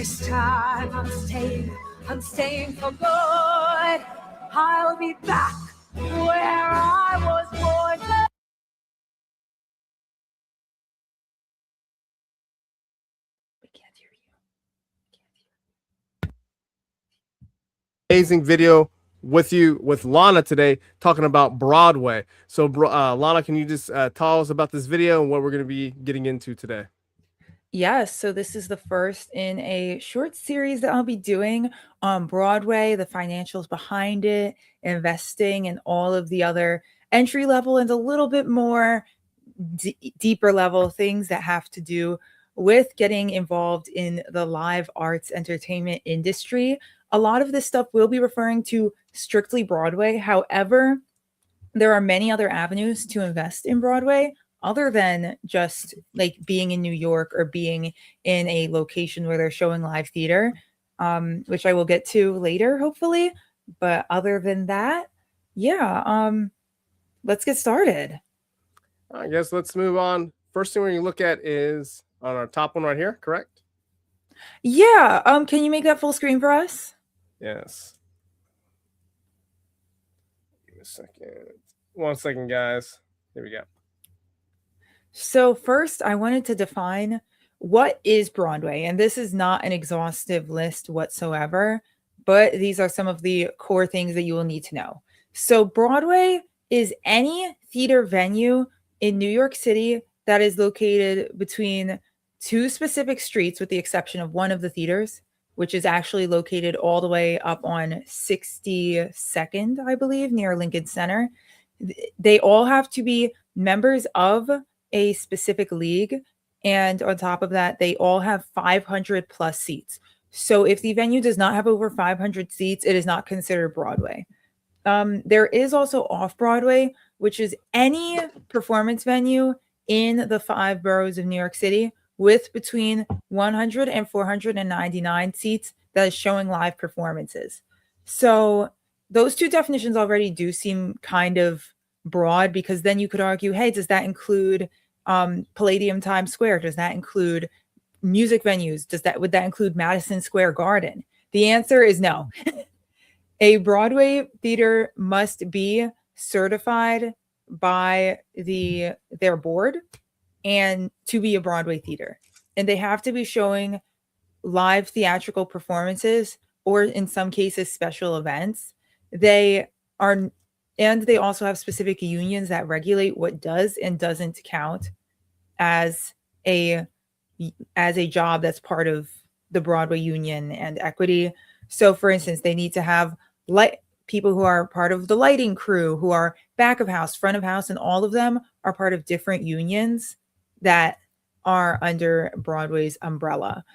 This time I'm staying for good. I'll be back where I was born. We can't hear you. Amazing video with Lana today talking about Broadway. So Lana, can you just tell us about this video and what we're going to be getting into today? Yes, so this is the first in a short series that I'll be doing on Broadway, the financials behind it, investing, and all of the other entry level and a little bit more deeper level things that have to do with getting involved in the live arts entertainment industry. A lot of this stuff will be referring to strictly Broadway. However, there are many other avenues to invest in Broadway other than just like being in New York or being in a location where they're showing live theater, which I will get to later, hopefully. But other than that, yeah, let's get started. I guess let's move on. First thing we're going to look at is on our top one right here, correct? Yeah, can you make that full screen for us? Yes. Give me a second. 1 second, guys. Here we go. So first, I wanted to define what is Broadway, and this is not an exhaustive list whatsoever, but these are some of the core things that you will need to know. So Broadway is any theater venue in New York City that is located between two specific streets, with the exception of one of the theaters, which is actually located all the way up on 62nd, I believe, near Lincoln Center. They all have to be members of a specific league, and on top of that, they all have 500 plus seats. So if the venue does not have over 500 seats, it is not considered Broadway. There is also off-Broadway, which is any performance venue in the 5 boroughs of New York City with between 100 and 499 seats that is showing live performances. So those two definitions already do seem kind of broad, because then you could argue, hey, does that include Palladium Times Square? Does that include music venues? Would that include Madison Square Garden? The answer is no. A Broadway theater must be certified by their board and to be a Broadway theater. And they have to be showing live theatrical performances, or in some cases, special events. They also have specific unions that regulate what does and doesn't count as a job that's part of the Broadway union and equity. So for instance, they need to have people who are part of the lighting crew, who are back of house, front of house, and all of them are part of different unions that are under Broadway's umbrella.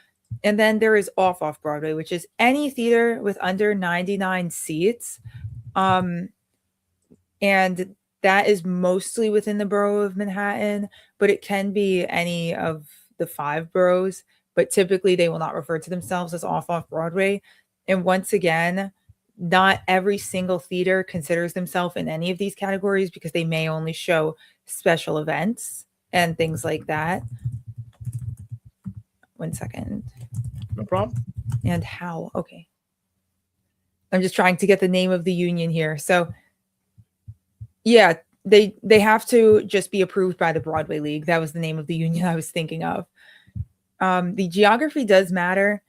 And then there is off Broadway, which is any theater with under 99 seats. And that is mostly within the borough of Manhattan, but it can be any of the 5 boroughs. But typically they will not refer to themselves as off Broadway. And once again, not every single theater considers themselves in any of these categories, because they may only show special events and things like that. 1 second. No problem. And how? Okay. I'm just trying to get the name of the union here. So yeah, they have to just be approved by the Broadway League. That was the name of the union I was thinking of. The geography does matter,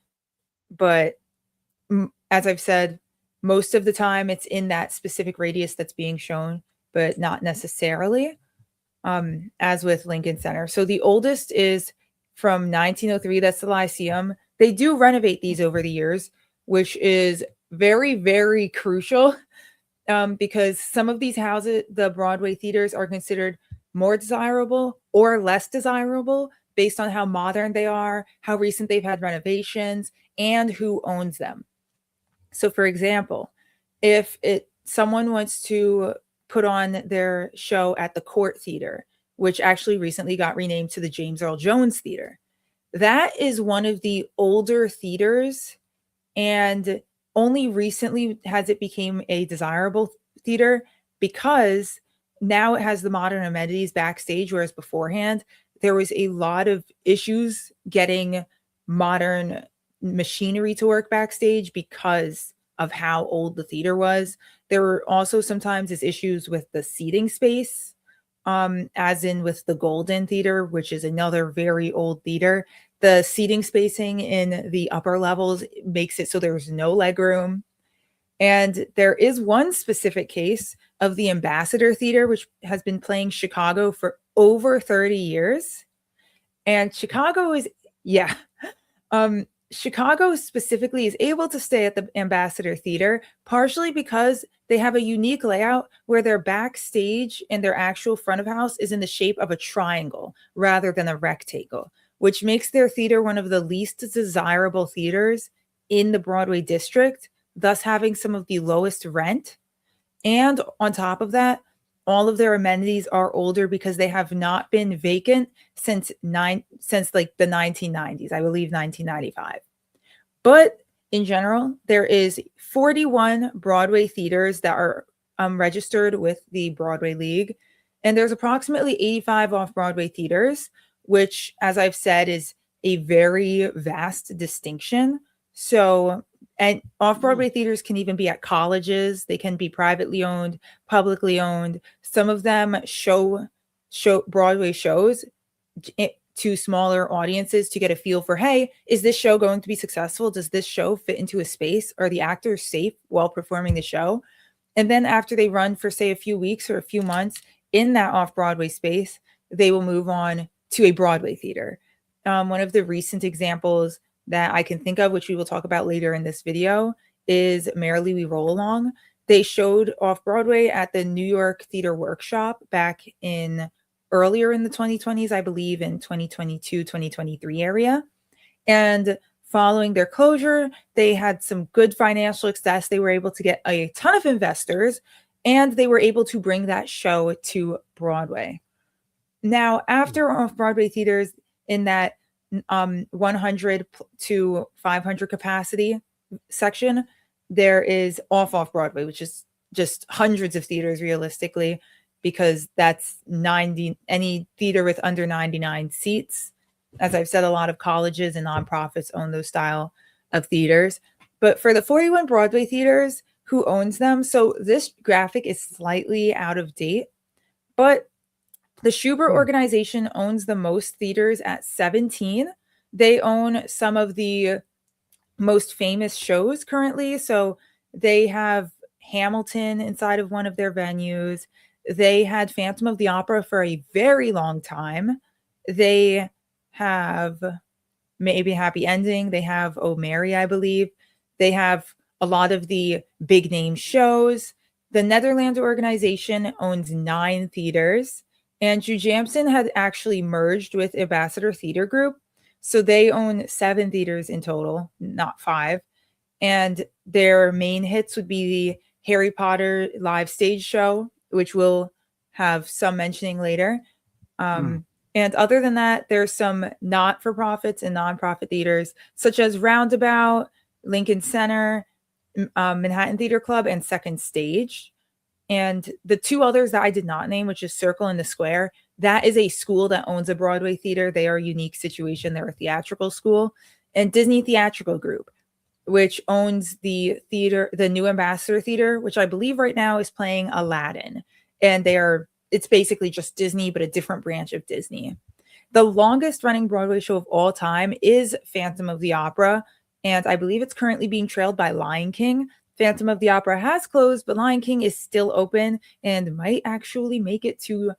but as I've said, most of the time it's in that specific radius that's being shown, but not necessarily, as with Lincoln Center. So the oldest is from 1903. That's the Lyceum. They do renovate these over the years, which is very, very crucial, because some of these houses, the Broadway theaters, are considered more desirable or less desirable based on how modern they are, how recent they've had renovations, and who owns them. So for example, if someone wants to put on their show at the Court Theater, which actually recently got renamed to the James Earl Jones Theater, that is one of the older theaters, and only recently has it become a desirable theater, because now it has the modern amenities backstage, whereas beforehand there was a lot of issues getting modern machinery to work backstage because of how old the theater was. There were also sometimes issues with the seating space, as in with the Golden Theater, which is another very old theater. The seating spacing in the upper levels makes it so there's no leg room. And there is one specific case of the Ambassador Theater, which has been playing Chicago for over 30 years. And Chicago is, yeah. Chicago specifically is able to stay at the Ambassador Theater, partially because they have a unique layout where their backstage and their actual front of house is in the shape of a triangle rather than a rectangle, which makes their theater one of the least desirable theaters in the Broadway district, thus having some of the lowest rent. And on top of that, all of their amenities are older because they have not been vacant since like the 1990s, I believe 1995. But in general, there is 41 Broadway theaters that are registered with the Broadway League, and there's approximately 85 off-Broadway theaters, which, as I've said, is a very vast distinction. So, and off-Broadway theaters can even be at colleges. They can be privately owned, publicly owned. Some of them show Broadway shows to smaller audiences to get a feel for, hey, is this show going to be successful? Does this show fit into a space? Are the actors safe while performing the show? And then after they run for, say, a few weeks or a few months in that off-Broadway space, they will move on to a Broadway theater. One of the recent examples that I can think of, which we will talk about later in this video, is Merrily We Roll Along. They showed off-Broadway at the New York Theater Workshop back in earlier in the 2020s, I believe in 2022, 2023 area. And following their closure, they had some good financial success. They were able to get a ton of investors, and they were able to bring that show to Broadway. Now, after off-Broadway theaters in that 100 to 500 capacity section, there is off-Broadway, which is just hundreds of theaters realistically, because that's 90, any theater with under 99 seats. As I've said, a lot of colleges and nonprofits own those style of theaters. But for the 41 Broadway theaters, who owns them? So this graphic is slightly out of date, but the Schubert organization owns the most theaters at 17. They own some of the most famous shows currently. So they have Hamilton inside of one of their venues. They had Phantom of the Opera for a very long time. They have maybe Happy Ending. They have Oh Mary, I believe. They have a lot of the big name shows. The Netherlands organization owns 9 theaters, and Jujamson had actually merged with Ambassador Theater Group. So they own 7 theaters in total, not 5. And their main hits would be the Harry Potter live stage show, which we'll have some mentioning later. And other than that, there's some not-for-profits and nonprofit theaters, such as Roundabout, Lincoln Center, Manhattan Theater Club, and Second Stage. And the 2 others that I did not name, which is Circle and the Square, that is a school that owns a Broadway theater. They are a unique situation. They're a theatrical school. And Disney Theatrical Group, which owns the theater, the New Ambassador Theater, which I believe right now is playing Aladdin. And it's basically just Disney, but a different branch of Disney. The longest running Broadway show of all time is Phantom of the Opera. And I believe it's currently being trailed by Lion King. Phantom of the Opera has closed, but Lion King is still open and might actually make it to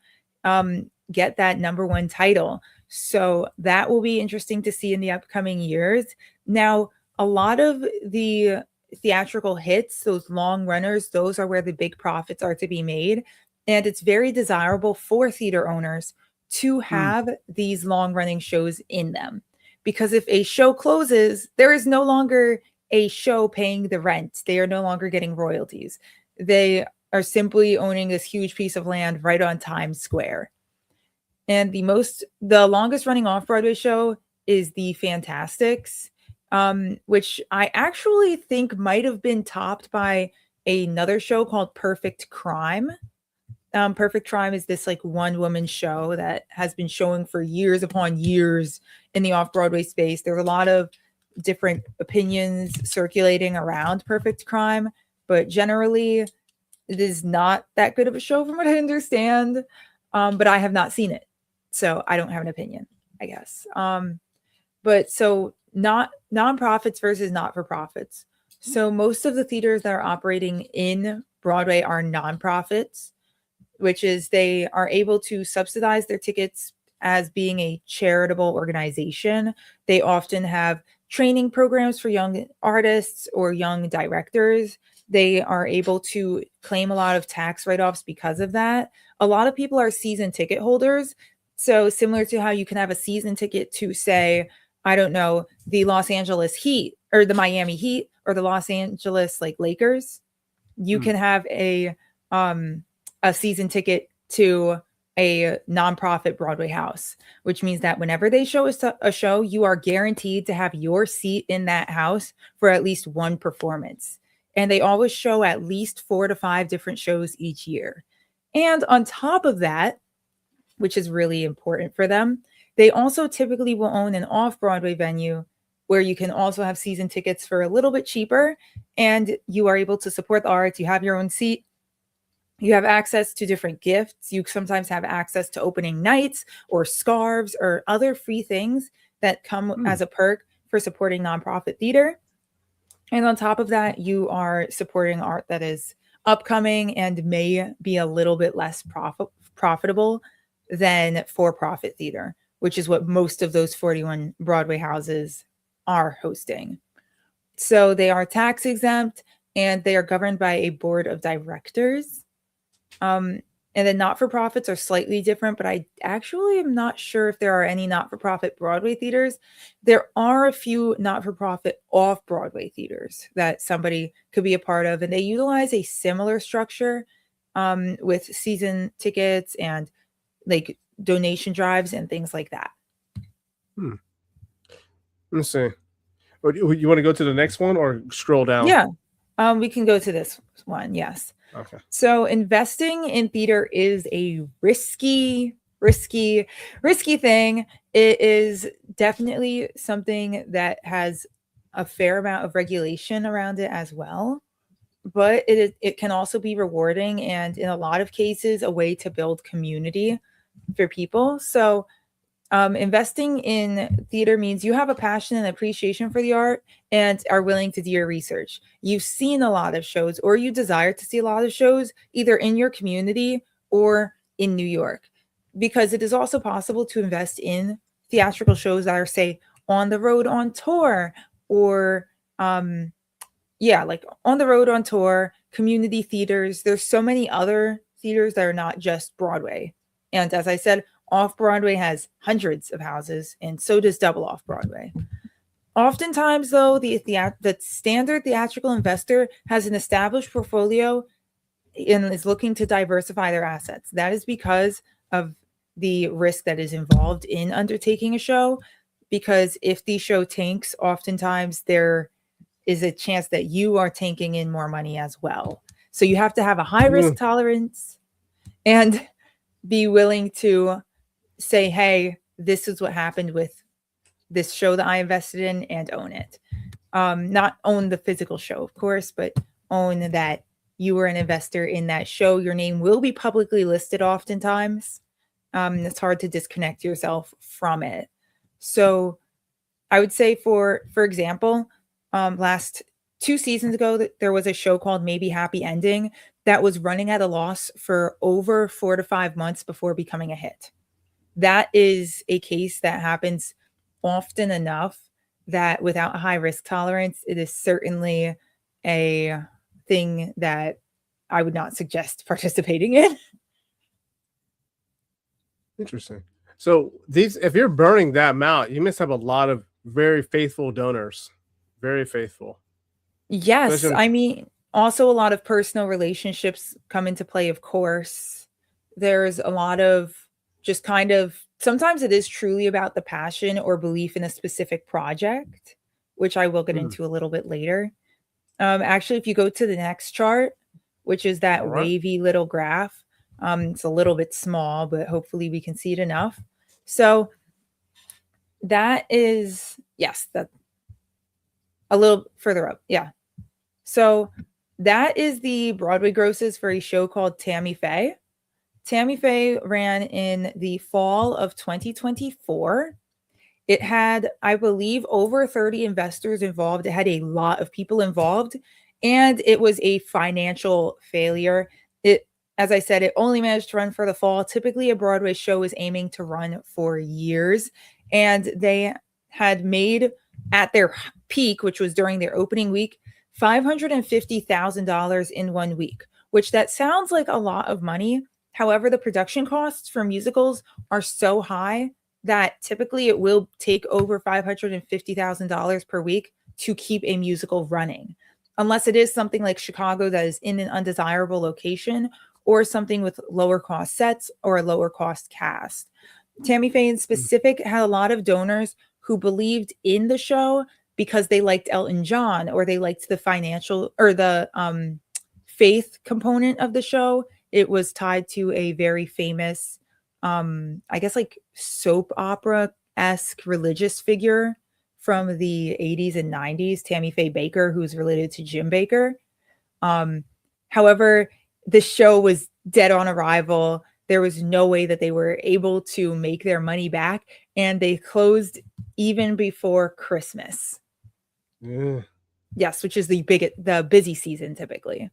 get that #1 title. So that will be interesting to see in the upcoming years. Now, a lot of the theatrical hits, those long runners, those are where the big profits are to be made. And it's very desirable for theater owners to have these long running shows in them. Because if a show closes, there is no longer a show paying the rent. They are no longer getting royalties. They are simply owning this huge piece of land right on Times Square. And the longest running off-Broadway show is the Fantastics, which I actually think might have been topped by another show called Perfect Crime. Perfect Crime is this like one-woman show that has been showing for years upon years in the off-Broadway space. There are a lot of different opinions circulating around Perfect Crime, but generally it is not that good of a show from what I understand. But I have not seen it, so I don't have an opinion, I guess. But so not nonprofits versus not-for-profits. So most of the theaters that are operating in Broadway are nonprofits, which is they are able to subsidize their tickets as being a charitable organization. They often have training programs for young artists or young directors. They are able to claim a lot of tax write-offs because of that. A lot of people are season ticket holders. So similar to how you can have a season ticket to, say, I don't know, the Los Angeles Heat or the Miami Heat or the Los Angeles Lakers, you can have a season ticket to a nonprofit Broadway house, which means that whenever they show a show, you are guaranteed to have your seat in that house for at least one performance. And they always show at least 4 to 5 different shows each year. And on top of that, which is really important for them, they also typically will own an off-Broadway venue where you can also have season tickets for a little bit cheaper, and you are able to support the arts. You have your own seat. You have access to different gifts. You sometimes have access to opening nights or scarves or other free things that come as a perk for supporting nonprofit theater. And on top of that, you are supporting art that is upcoming and may be a little bit less profitable than for-profit theater, which is what most of those 41 Broadway houses are hosting. So they are tax exempt and they are governed by a board of directors. And then not-for-profits are slightly different, but I actually am not sure if there are any not-for-profit Broadway theaters. There are a few not-for-profit off-Broadway theaters that somebody could be a part of, and they utilize a similar structure with season tickets and donation drives and things like that. Let's see. You want to go to the next one or scroll down? Yeah, we can go to this one. Yes. Okay. So investing in theater is a risky thing. It is definitely something that has a fair amount of regulation around it as well. But it can also be rewarding and in a lot of cases a way to build community for people. So investing in theater means you have a passion and appreciation for the art and are willing to do your research. You've seen a lot of shows or you desire to see a lot of shows either in your community or in New York, because it is also possible to invest in theatrical shows that are, say, on the road on tour or on the road on tour, community theaters. There's so many other theaters that are not just Broadway. And as I said, off-Broadway has hundreds of houses, and so does double off-Broadway. Oftentimes, though, the standard theatrical investor has an established portfolio and is looking to diversify their assets. That is because of the risk that is involved in undertaking a show, because if the show tanks, oftentimes there is a chance that you are tanking in more money as well. So you have to have a high risk tolerance and be willing to say, hey, this is what happened with this show that I invested in, and own it. Not own the physical show, of course, but own that you were an investor in that show. Your name will be publicly listed oftentimes. It's hard to disconnect yourself from it. So I would say, for example, last 2 seasons ago, there was a show called Maybe Happy Ending that was running at a loss for over 4 to 5 months before becoming a hit. That is a case that happens often enough that without a high risk tolerance, it is certainly a thing that I would not suggest participating in. Interesting. So if you're burning that amount, you must have a lot of very faithful donors. Very faithful. Yes. I mean, also a lot of personal relationships come into play, of course. There's a lot of just kind of, sometimes it is truly about the passion or belief in a specific project, which I will get into a little bit later. Actually, if you go to the next chart, which is that wavy little graph, it's a little bit small, but hopefully we can see it enough. So that is, yes, A little further up. Yeah. So that is the Broadway grosses for a show called Tammy Faye. Tammy Faye ran in the fall of 2024. It had, I believe, over 30 investors involved. It had a lot of people involved, and it was a financial failure. It, as I said, it only managed to run for the fall. Typically, a Broadway show is aiming to run for years, and they had made at their peak, which was during their opening week, $550,000 in 1 week, which that sounds like a lot of money. However, the production costs for musicals are so high that typically it will take over $550,000 per week to keep a musical running, unless it is something like Chicago that is in an undesirable location, or something with lower cost sets or a lower cost cast. Tammy Faye in specific had a lot of donors who believed in the show because they liked Elton John, or they liked the financial or the faith component of the show. It was tied to a very famous I guess like soap opera-esque religious figure from the 80s and 90s, Tammy Faye Baker, who's related to Jim Baker. However, the show was dead on arrival. There was no way that they were able to make their money back, and they closed even before Christmas. Yeah. Yes, which is the busy season typically.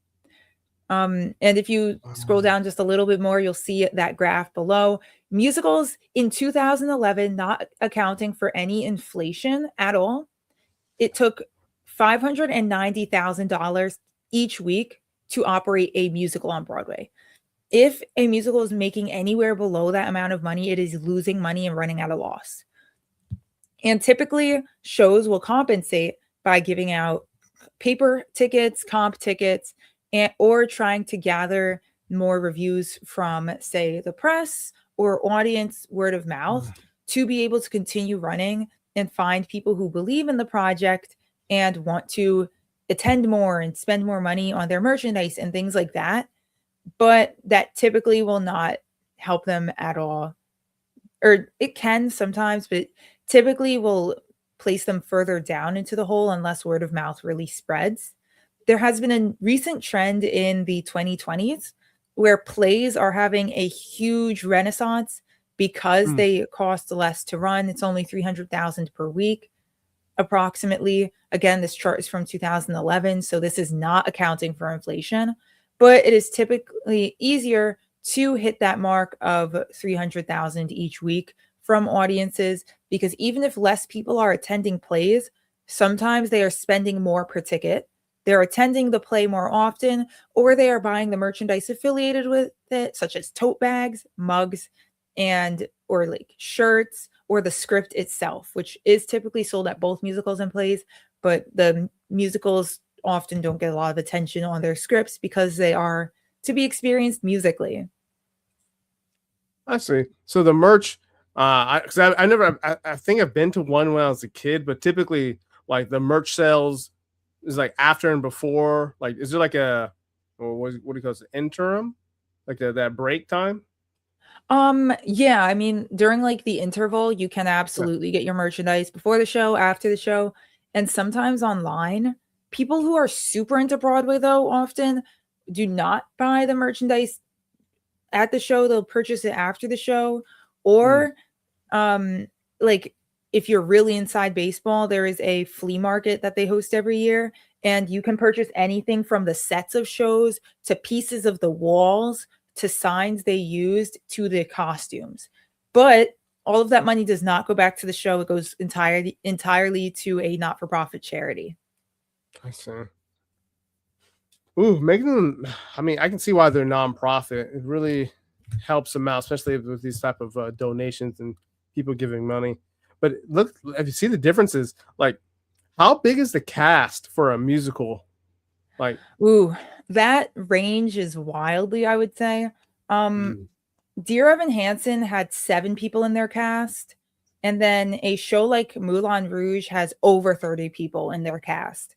And if you scroll down just a little bit more, you'll see that graph below. Musicals in 2011, not accounting for any inflation at all, it took $590,000 each week to operate a musical on Broadway. If a musical is making anywhere below that amount of money, it is losing money and running at a loss. And typically, shows will compensate by giving out paper tickets, comp tickets, or trying to gather more reviews from, say, the press or audience word of mouth to be able to continue running and find people who believe in the project and want to attend more and spend more money on their merchandise and things like that. But that typically will not help them at all. Or it can sometimes, but typically will place them further down into the hole unless word of mouth really spreads. There has been a recent trend in the 2020s where plays are having a huge renaissance because they cost less to run. It's only $300,000 per week, approximately. Again, this chart is from 2011, so this is not accounting for inflation, but it is typically easier to hit that mark of 300,000 each week from audiences, because even if less people are attending plays, sometimes they are spending more per ticket. They're attending the play more often, or they are buying the merchandise affiliated with it, such as tote bags, mugs, or like shirts, or the script itself, which is typically sold at both musicals and plays, but the musicals often don't get a lot of attention on their scripts because they are to be experienced musically. I see. So the merch, I think I've been to one when I was a kid, but typically like the merch sales is like after and before. Like, is there like a, or what do you call it, interim, like that break time? Yeah, I mean, during like the interval, you can absolutely get your merchandise before the show, after the show, and sometimes online. People who are super into Broadway, though, often do not buy the merchandise at the show. They'll purchase it after the show, or like if you're really inside baseball, there is a flea market that they host every year, and you can purchase anything from the sets of shows to pieces of the walls to signs they used to the costumes. But all of that money does not go back to the show. It goes entirely to a not-for-profit charity. I see. Ooh, making them, I mean, I can see why they're nonprofit. It really helps them out, especially with these type of donations and people giving money. But look, if you see the differences, like how big is the cast for a musical? Like, ooh, that range is wildly, I would say. Dear Evan Hansen had 7 people in their cast, and then a show like Moulin Rouge has over 30 people in their cast.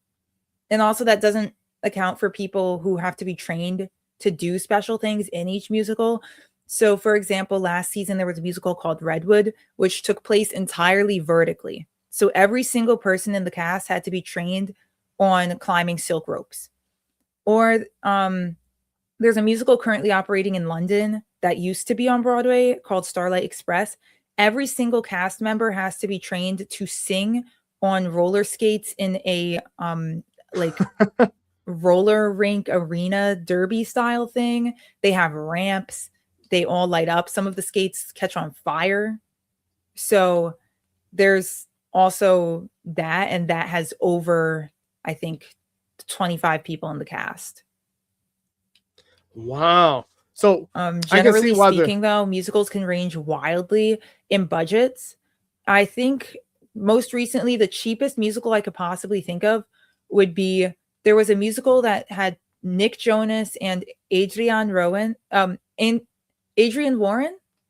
And also that doesn't account for people who have to be trained to do special things in each musical. So, for example, last season there was a musical called Redwood, which took place entirely vertically. So every single person in the cast had to be trained on climbing silk ropes. Or there's a musical currently operating in London that used to be on Broadway called Starlight Express. Every single cast member has to be trained to sing on roller skates in a like roller rink arena derby style thing. They have ramps. They all light up. Some of the skates catch on fire. So there's also that, and that has over, I think, 25 people in the cast. Wow. So I can see Generally why speaking, though, musicals can range wildly in budgets. I think most recently, the cheapest musical I could possibly think of would be, there was a musical that had Nick Jonas and Adrian Warren.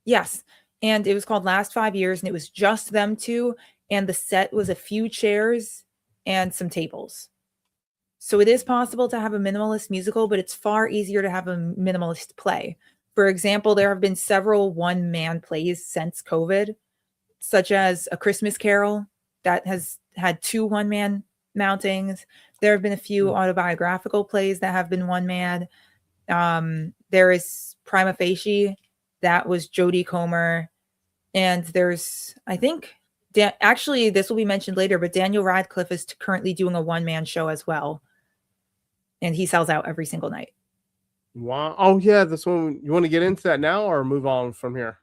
Yes. And it was called Last 5 Years, and it was just them two. And the set was a few chairs and some tables. So it is possible to have a minimalist musical, but it's far easier to have a minimalist play. For example, there have been several one-man plays since COVID, such as A Christmas Carol that has had 2 one-man mountings. There have been a few autobiographical plays that have been one-man. There is Prima Facie, that was Jodie Comer. And there's, I think, actually, this will be mentioned later, but Daniel Radcliffe is currently doing a one-man show as well. And he sells out every single night. Wow. Oh yeah, this one. You want to get into that now or move on from here?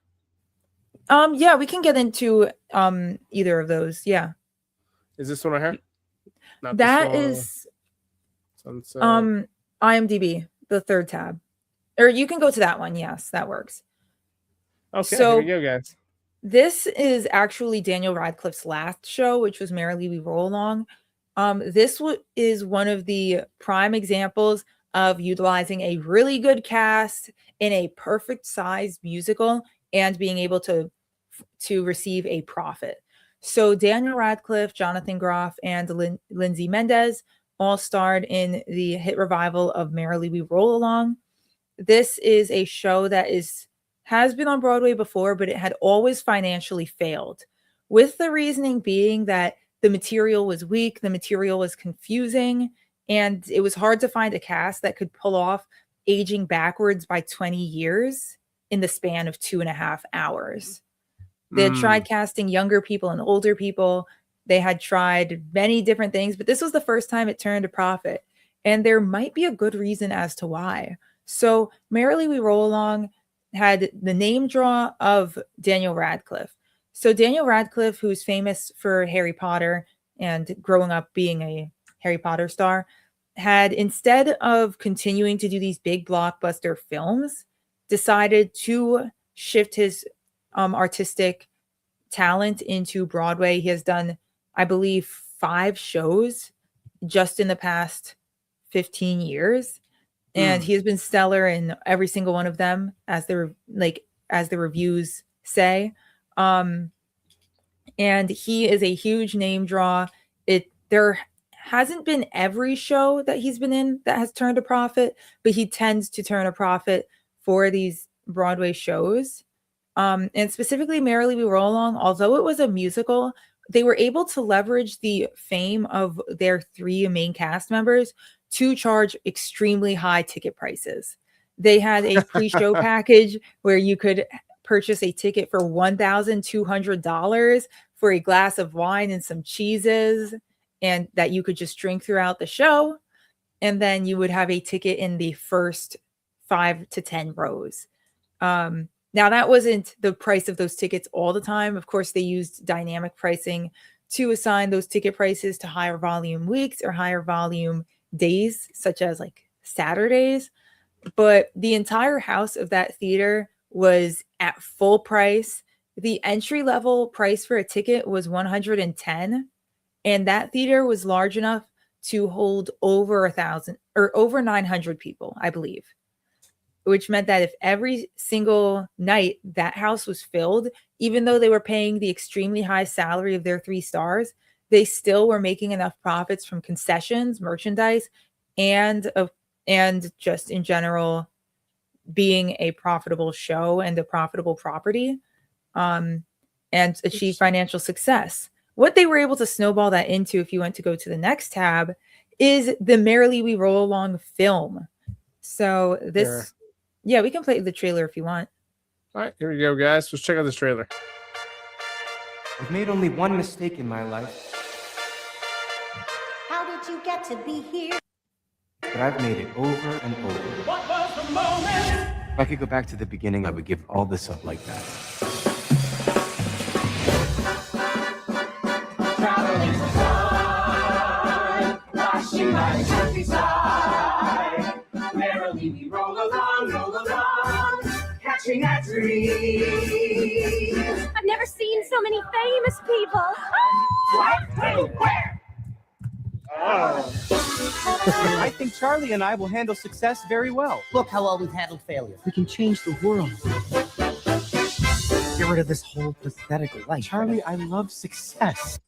Yeah, we can get into either of those. Yeah. Is this one right here? Not That this one. is Sunset. IMDb, the third tab. Or you can go to that one. Yes, that works. Okay, So here we go, guys. this is actually Daniel Radcliffe's last show, which was Merrily We Roll Along. This is one of the prime examples of utilizing a really good cast in a perfect sized musical and being able to receive a profit. So Daniel Radcliffe, Jonathan Groff, and Lindsay Mendez all starred in the hit revival of Merrily We Roll Along. This is a show that has been on Broadway before, but it had always financially failed, with the reasoning being that the material was weak, the material was confusing, and it was hard to find a cast that could pull off aging backwards by 20 years in the span of 2.5 hours. They had tried casting younger people and older people. They had tried many different things, but this was the first time it turned a profit. And there might be a good reason as to why. So Merrily We Roll Along had the name draw of Daniel Radcliffe. So Daniel Radcliffe, who's famous for Harry Potter and growing up being a Harry Potter star, had, instead of continuing to do these big blockbuster films, decided to shift his artistic talent into Broadway. He has done, I believe, 5 shows just in the past 15 years. And he has been stellar in every single one of them, as the reviews say. And he is a huge name draw. There hasn't been every show that he's been in that has turned a profit, but he tends to turn a profit for these Broadway shows. And specifically Merrily We Roll Along, although it was a musical, they were able to leverage the fame of their 3 main cast members to charge extremely high ticket prices. They had a pre-show package where you could purchase a ticket for $1,200 for a glass of wine and some cheeses, and that you could just drink throughout the show. And then you would have a ticket in the first 5 to 10 rows. Now, that wasn't the price of those tickets all the time. Of course, they used dynamic pricing to assign those ticket prices to higher volume weeks or higher volume days, such as like Saturdays. But the entire house of that theater was at full price. The entry level price for a ticket was $110, and that theater was large enough to hold over 1,000 or over 900 people, I believe, which meant that if every single night that house was filled, even though they were paying the extremely high salary of their 3 stars, they still were making enough profits from concessions, merchandise, and just in general being a profitable show and a profitable property, and achieve financial success. what they were able to snowball that into, if you went to go to the next tab, is the Merrily We Roll Along film. So this, Sure. yeah, we can play the trailer if you want. All right, here we go, guys. Let's check out this trailer. I've made only one mistake in my life, How did you get to be here? but I've made it over and over. What was the moment? If I could go back to the beginning, I would give all this up like that. Traveling sun, flashing like countryside. Merrily we roll along, catching that dream. I've never seen so many famous people. What? Who? Where? I think Charlie and I will handle success very well. Look how well we've handled failure. We can change the world. Get rid of this whole pathetic life. Charlie, I love success.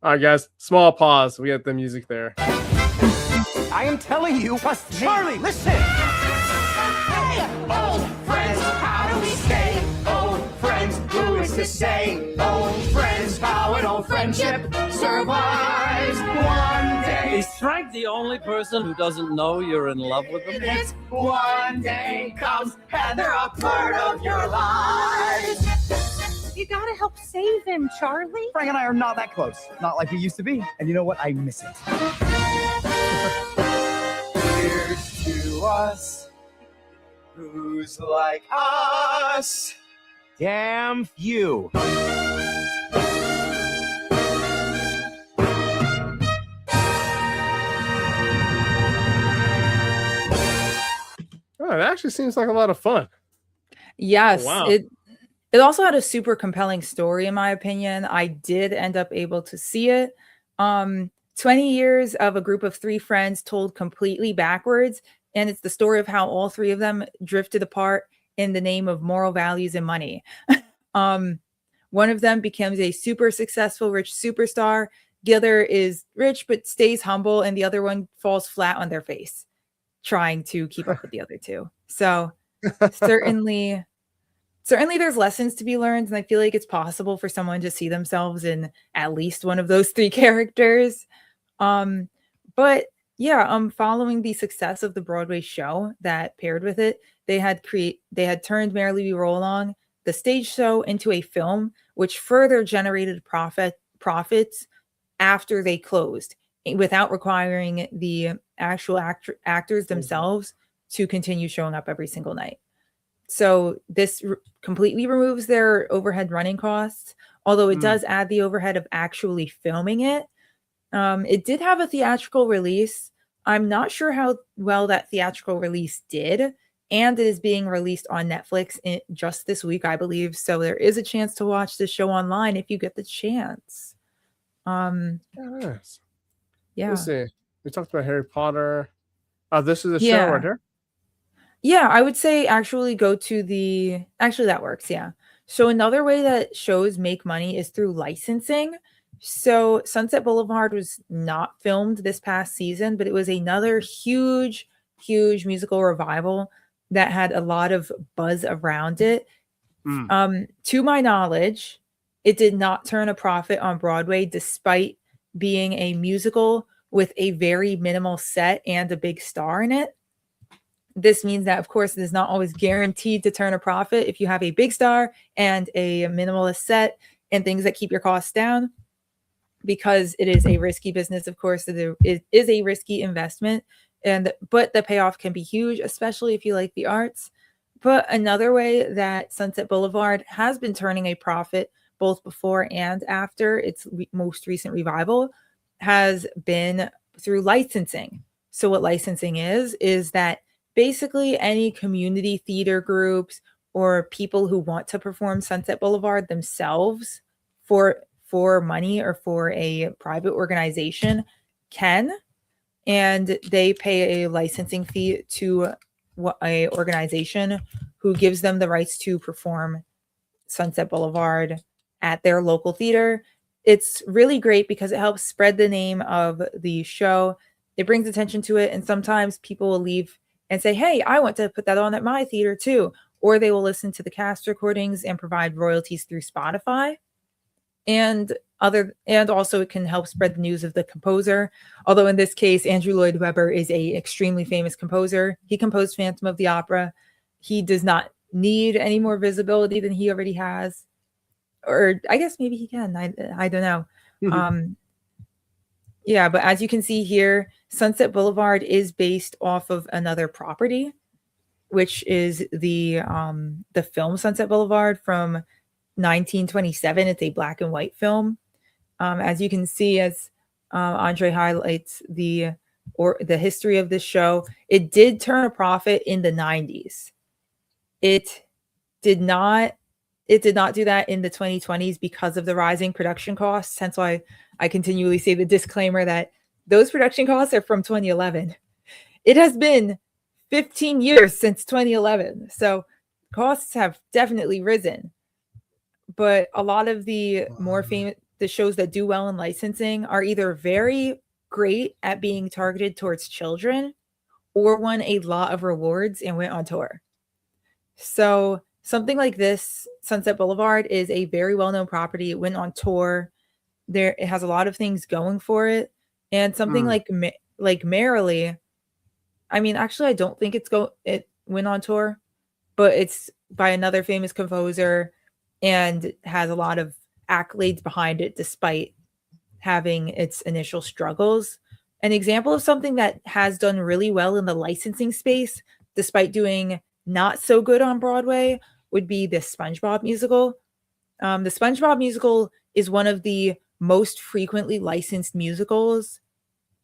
All right, guys. Small pause. We got the music there. I am telling you, Trust me. Charlie, listen. Hey, old friends, how do we stay? Old friends, who is to say? Old friends, how an old friendship survives one day. Is Frank the only person who doesn't know you're in love with him? This one day comes and they're a part of your lives. You gotta help save him, Charlie. Frank and I are not that close. Not like we used to be. And you know what? I miss it. Here's to us. Who's like us? Damn few. Oh, it actually seems like a lot of fun. Yes, wow. it also had a super compelling story, in my opinion. I did end up able to see it. 20 years of a group of 3 friends told completely backwards, and it's the story of how all 3 of them drifted apart in the name of moral values and money. One of them becomes a super successful rich superstar. The other is rich but stays humble, and the other one falls flat on their face trying to keep up with the other 2. So certainly there's lessons to be learned, and I feel like it's possible for someone to see themselves in at least one of those 3 characters. But yeah, following the success of the Broadway show that paired with it, they had turned Merrily We Roll Along, the stage show, into a film, which further generated profits after they closed, without requiring the actual actors themselves to continue showing up every single night. So this completely removes their overhead running costs, although it does add the overhead of actually filming it. It did have a theatrical release. I'm not sure how well that theatrical release did, and it is being released on Netflix just this week, I believe. So there is a chance to watch the show online if you get the chance. Yes. Yeah. Let's see. We talked about Harry Potter. Oh, this is a show Yeah. right here. Yeah, I would say actually go to actually that works. Yeah. So another way that shows make money is through licensing. So Sunset Boulevard was not filmed this past season, but it was another huge musical revival that had a lot of buzz around it. To my knowledge, it did not turn a profit on Broadway despite being a musical with a very minimal set and a big star in it. This means that, of course, it is not always guaranteed to turn a profit if you have a big star and a minimalist set and things that keep your costs down, because it is a risky business. Of course, it is a risky investment, but the payoff can be huge, especially if you like the arts. But another way that Sunset Boulevard has been turning a profit both before and after its most recent revival has been through licensing. So what licensing is that basically any community theater groups or people who want to perform Sunset Boulevard themselves for money or for a private organization can, and they pay a licensing fee to a organization who gives them the rights to perform Sunset Boulevard at their local theater. It's really great because it helps spread the name of the show. It brings attention to it, and sometimes people will leave and say, hey, I want to put that on at my theater too. Or they will listen to the cast recordings and provide royalties through Spotify. And And also it can help spread the news of the composer. Although in this case, Andrew Lloyd Webber is a extremely famous composer. He composed Phantom of the Opera. He does not need any more visibility than he already has. Or I guess maybe he can. I don't know. Yeah, but as you can see here, Sunset Boulevard is based off of another property, which is the film Sunset Boulevard from 1927. It's a black and white film. As you can see, as Andre highlights the history of this show, it did turn a profit in the 90s. It did not do that in the 2020s because of the rising production costs. Hence why I continually say the disclaimer that those production costs are from 2011. It has been 15 years since 2011. So costs have definitely risen. But a lot of the more famous, the shows that do well in licensing are either very great at being targeted towards children or won a lot of rewards and went on tour. So something like this, Sunset Boulevard, is a very well-known property. It went on tour. It has a lot of things going for it. And something like Merrily, I mean, actually, I don't think it went on tour, but it's by another famous composer and has a lot of accolades behind it despite having its initial struggles. An example of something that has done really well in the licensing space, despite doing not so good on Broadway, would be the SpongeBob musical. The SpongeBob musical is one of the most frequently licensed musicals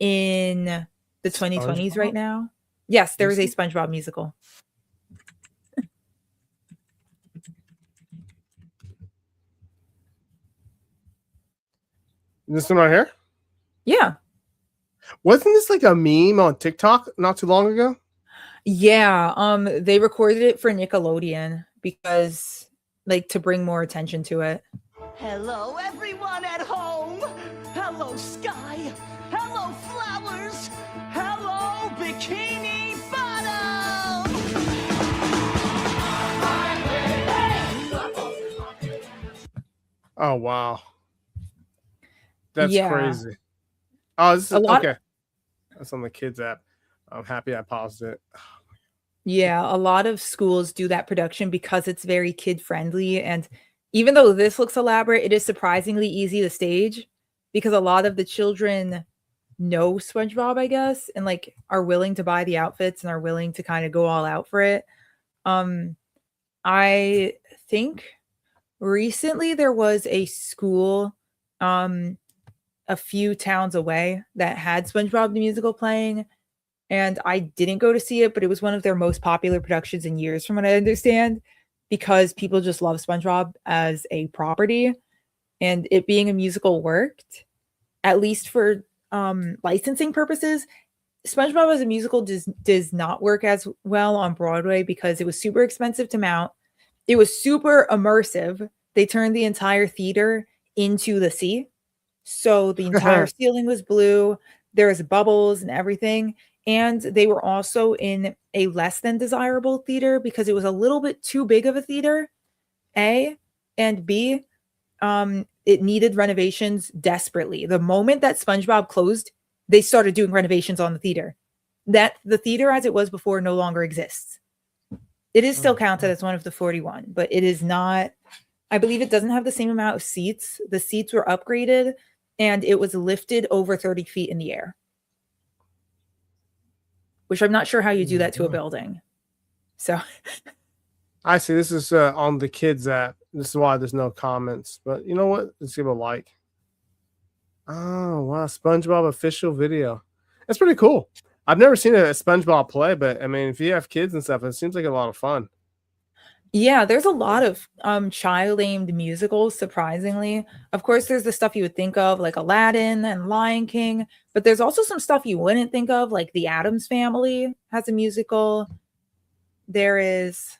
in the 2020s right now. Yes, there is a SpongeBob musical. This one right here? Yeah. Wasn't this like a meme on TikTok not too long ago? Yeah, they recorded it for Nickelodeon because, like, to bring more attention to it. Hello, everyone at home. Hello, sky. Hello, flowers. Hello, Bikini Bottom. Oh wow, that's Yeah. crazy. Oh, this is A lot- okay. That's on the kids app. I'm happy I paused it. Yeah, a lot of schools do that production because it's very kid friendly. And even though this looks elaborate, it is surprisingly easy to stage because a lot of the children know SpongeBob, I guess, and like are willing to buy the outfits and are willing to kind of go all out for it. I think recently there was a school a few towns away that had SpongeBob the musical playing. And I didn't go to see it, but it was one of their most popular productions in years, from what I understand, because people just love SpongeBob as a property, and it being a musical worked, at least for licensing purposes. SpongeBob as a musical does not work as well on Broadway because it was super expensive to mount. It was super immersive. They turned the entire theater into the sea, so the entire ceiling was blue. There was bubbles and everything. And they were also in a less than desirable theater because it was a little bit too big of a theater, A, and B, it needed renovations desperately. The moment that SpongeBob closed, they started doing renovations on the theater. That the theater as it was before no longer exists. It is still counted as one of the 41, but it is not, I believe it doesn't have the same amount of seats. The seats were upgraded and it was lifted over 30 feet in the air. Which I'm not sure how you do that to a building. So I see. This is on the kids app. This is why there's no comments. But you know what? Let's give a like. Oh wow, SpongeBob official video. That's pretty cool. I've never seen a SpongeBob play, but I mean, if you have kids and stuff, it seems like a lot of fun. yeah, there's a lot of child-aimed musicals, surprisingly. Of course, there's the stuff you would think of, like Aladdin and Lion King, but there's also some stuff you wouldn't think of, like The Addams Family has a musical. There is,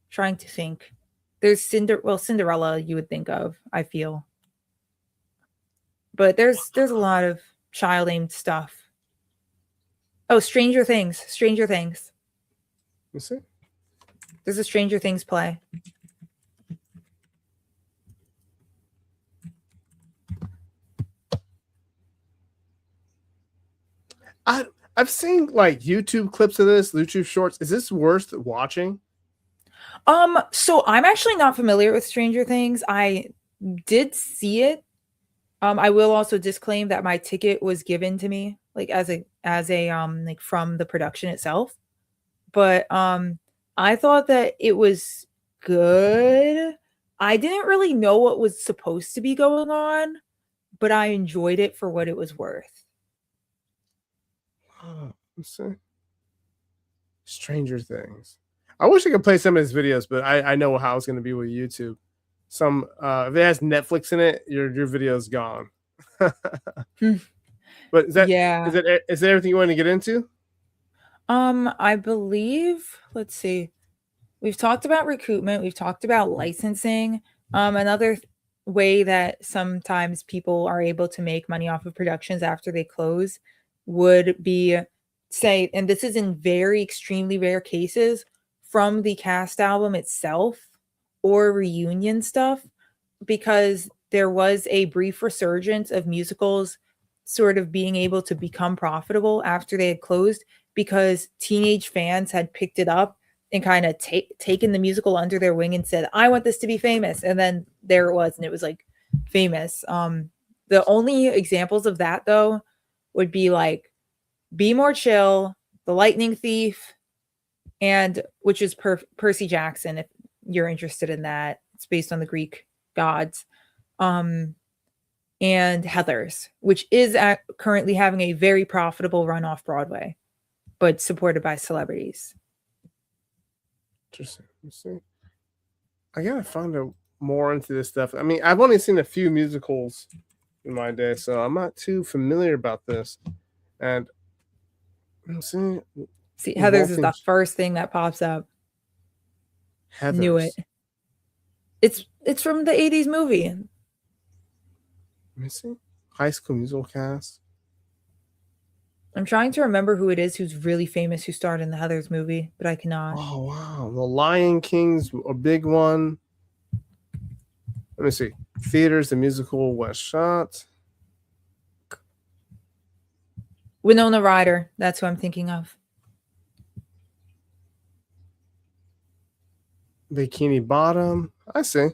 trying to think, there's Cinderella you would think of, I feel. But there's a lot of child-aimed stuff. Oh, Stranger Things. You see? There's a Stranger Things play. I've seen like YouTube clips of this, YouTube shorts. Is this worth watching? So I'm actually not familiar with Stranger Things. I did see it. I will also disclaim that my ticket was given to me like as a like from the production itself. But I thought that it was good. I didn't really know what was supposed to be going on, but I enjoyed it for what it was worth. Let's see. Stranger Things. I wish I could play some of his videos, but I know how it's going to be with YouTube. Some if it has Netflix in it, your video's gone. But is that Yeah. is that everything you want to get into? I believe, let's see. We've talked about recruitment, we've talked about licensing. Another way that sometimes people are able to make money off of productions after they close would be, say, and this is in very extremely rare cases, from the cast album itself or reunion stuff, because there was a brief resurgence of musicals sort of being able to become profitable after they had closed because teenage fans had picked it up and kind of taken the musical under their wing and said, I want this to be famous. And then there it was, and it was like famous. The only examples of that though would be like Be More Chill, The Lightning Thief, and which is Percy Jackson, if you're interested in that. It's based on the Greek gods. And Heathers, which is currently having a very profitable run off Broadway, but supported by celebrities. Interesting. Let's see. I gotta find out more into this stuff. I mean, I've only seen a few musicals in my day, so I'm not too familiar about this. And let's see. See, Heathers is the first thing that pops up. Heathers. Knew it. It's from the 80s movie. Let me see. High School Musical cast. I'm trying to remember who it is who's really famous who starred in the Heathers movie, but I cannot. Oh wow, The Lion King's a big one. Let me see. Theaters, the musical was shot. Winona Ryder, that's who I'm thinking of. Bikini Bottom. I see.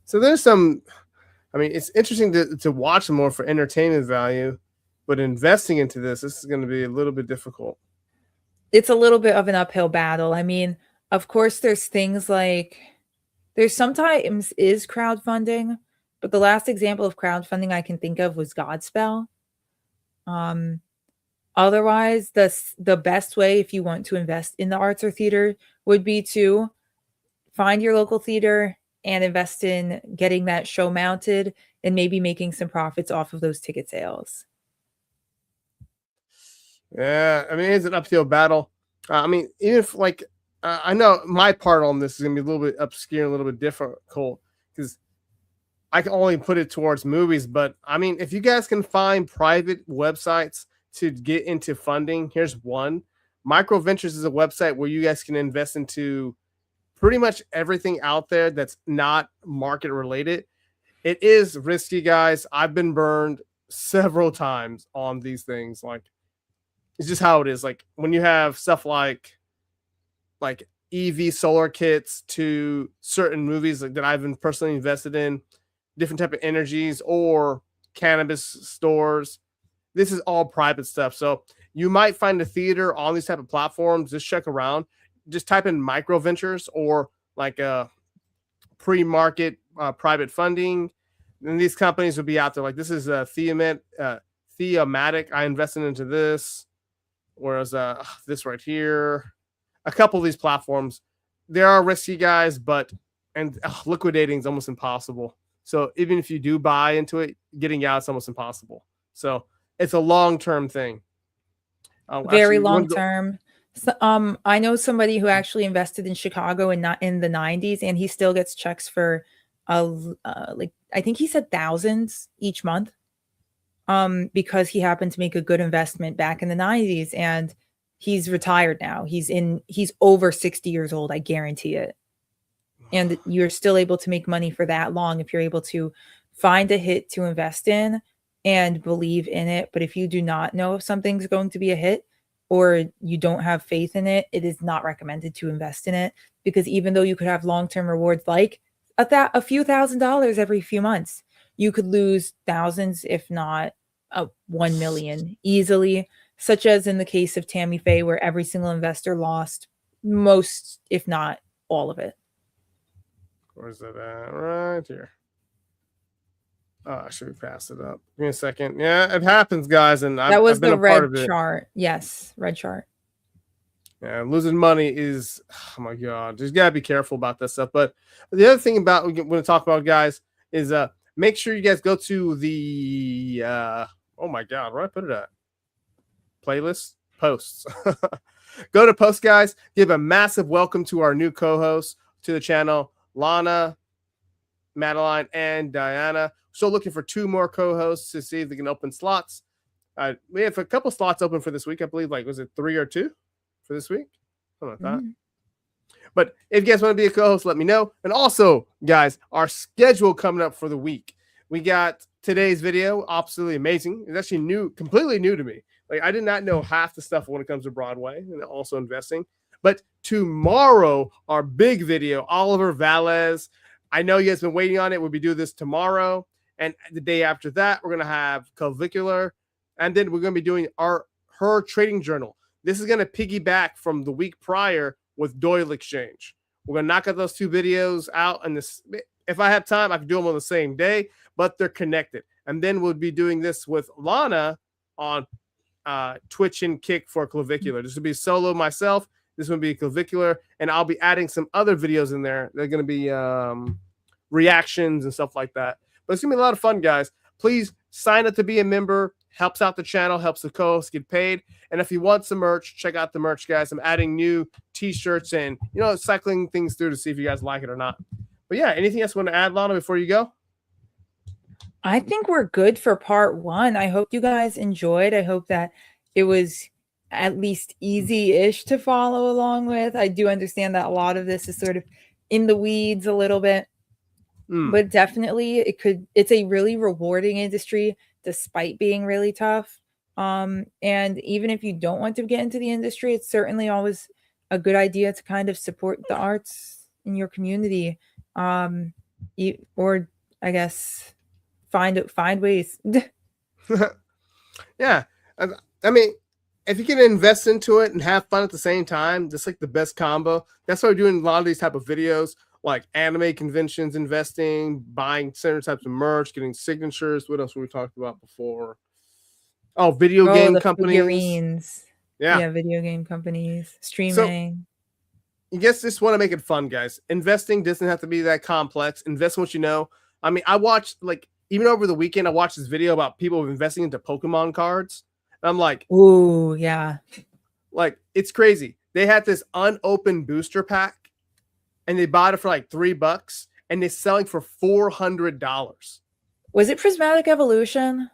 So there's some. I mean, it's interesting to watch them more for entertainment value, but investing into this is going to be a little bit difficult. It's a little bit of an uphill battle. I mean, of course, there's things like there's sometimes is crowdfunding, but the last example of crowdfunding I can think of was Godspell. Otherwise, the best way if you want to invest in the arts or theater would be to find your local theater and invest in getting that show mounted and maybe making some profits off of those ticket sales. Yeah, I mean, it's an uphill battle. I mean, even if like I know my part on this is gonna be a little bit obscure, a little bit difficult because I can only put it towards movies. But I mean, if you guys can find private websites to get into funding, here's one. Micro Ventures is a website where you guys can invest into pretty much everything out there that's not market related. It is risky, guys. I've been burned several times on these things. Like, it's just how it is. Like when you have stuff like EV solar kits to certain movies that I've been personally invested in, different type of energies or cannabis stores. This is all private stuff. So you might find a theater on these type of platforms. Just check around. Just type in micro ventures or like a pre-market private funding. And these companies will be out there. Like this is a Theomatic. I invested into this. Whereas this right here, a couple of these platforms, they are risky, guys, but liquidating is almost impossible. So even if you do buy into it, getting out is almost impossible. So it's a long-term thing. Very long-term. So, I know somebody who actually invested in Chicago in the 90s, and he still gets checks for like I think he said thousands each month. Because he happened to make a good investment back in the 90s, and he's retired now. He's over 60 years old. I guarantee it. And you're still able to make money for that long if you're able to find a hit to invest in and believe in it. But if you do not know if something's going to be a hit, or you don't have faith in it, it is not recommended to invest in it, because even though you could have long-term rewards like a few $1,000s every few months, you could lose thousands, if not 1 million easily, such as in the case of Tammy Faye, where every single investor lost most, if not all of it. Where's that at? Right here. Oh, I should pass it up. Give me a second. Yeah, it happens, guys, and That was I've been the a part red of it. chart. Yes, red chart. Yeah, losing money is, oh my god, just gotta be careful about that stuff. But the other thing about we're going to talk about, guys, is make sure you guys go to the oh my god, where did I put it at? Playlist posts. Go to posts, guys. Give a massive welcome to our new co-hosts to the channel, Lana, Madeline, and Diana. Still looking for 2 more co-hosts to see if they can open slots. We have a couple slots open for this week. I believe, like, was it 3 or 2 for this week? Something like that. But if you guys want to be a co-host, let me know. And also, guys, our schedule coming up for the week. We got today's video, absolutely amazing. It's actually new, completely new to me. Like, I did not know half the stuff when it comes to Broadway and also investing. But tomorrow, our big video, Oliver Valles. I know you guys been waiting on it. We'll be doing this tomorrow. And the day after that, we're going to have Clavicular. And then we're going to be doing her trading journal. This is going to piggyback from the week prior with Doyle Exchange. We're going to knock out those 2 videos out. And this, if I have time, I can do them on the same day, but they're connected. And then we'll be doing this with Lana on Twitch and Kick for Clavicular. This will be solo myself. This will be Clavicular. And I'll be adding some other videos in there. They're going to be reactions and stuff like that. But it's going to be a lot of fun, guys. Please sign up to be a member. Helps out the channel, helps the co-hosts get paid. And if you want some merch, check out the merch, guys. I'm adding new t-shirts and, cycling things through to see if you guys like it or not. But yeah, anything else you want to add, Lana, before you go? I think we're good for part 1. I hope you guys enjoyed. I hope that it was at least easy-ish to follow along with. I do understand that a lot of this is sort of in the weeds a little bit, but definitely it's a really rewarding industry despite being really tough. And even if you don't want to get into the industry, it's certainly always a good idea to kind of support the arts in your community. Or I guess find ways. Yeah. I mean, if you can invest into it and have fun at the same time, just like the best combo. That's why we're doing a lot of these type of videos, like anime conventions, investing, buying certain types of merch, getting signatures. What else were we talked about before? Oh, video game companies. Figurines. Yeah, video game companies, streaming. So, you just want to make it fun, guys. Investing doesn't have to be that complex. Invest in what you know. I mean, I watched, like, even over the weekend, I watched this video about people investing into Pokemon cards. And I'm like, ooh, yeah. Like, it's crazy. They had this unopened booster pack and they bought it for like $3 and they're selling for $400. Was it Prismatic Evolution?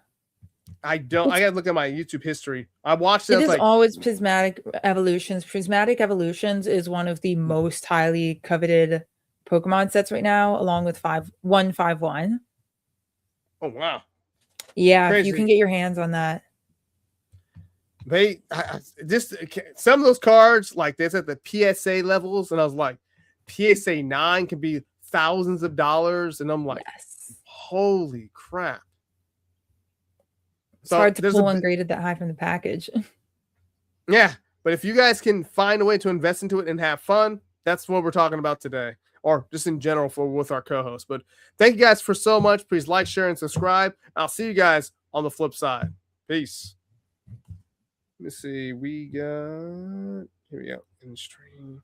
I gotta look at my YouTube history. I watched it. It is like, always Prismatic Evolutions. Prismatic Evolutions is one of the most highly coveted Pokemon sets right now, along with 151. Oh wow. Yeah, Crazy. if you can get your hands on that. They just some of those cards, like they said the PSA levels, and I was like, PSA 9 can be thousands of dollars, and I'm like, yes. Holy crap. It's hard to pull ungraded that high from the package. Yeah, but if you guys can find a way to invest into it and have fun, that's what we're talking about today, or just in general with our co-host. But thank you guys for so much. Please like, share, and subscribe. I'll see you guys on the flip side. Peace. Let me see. We got, here we go, in stream.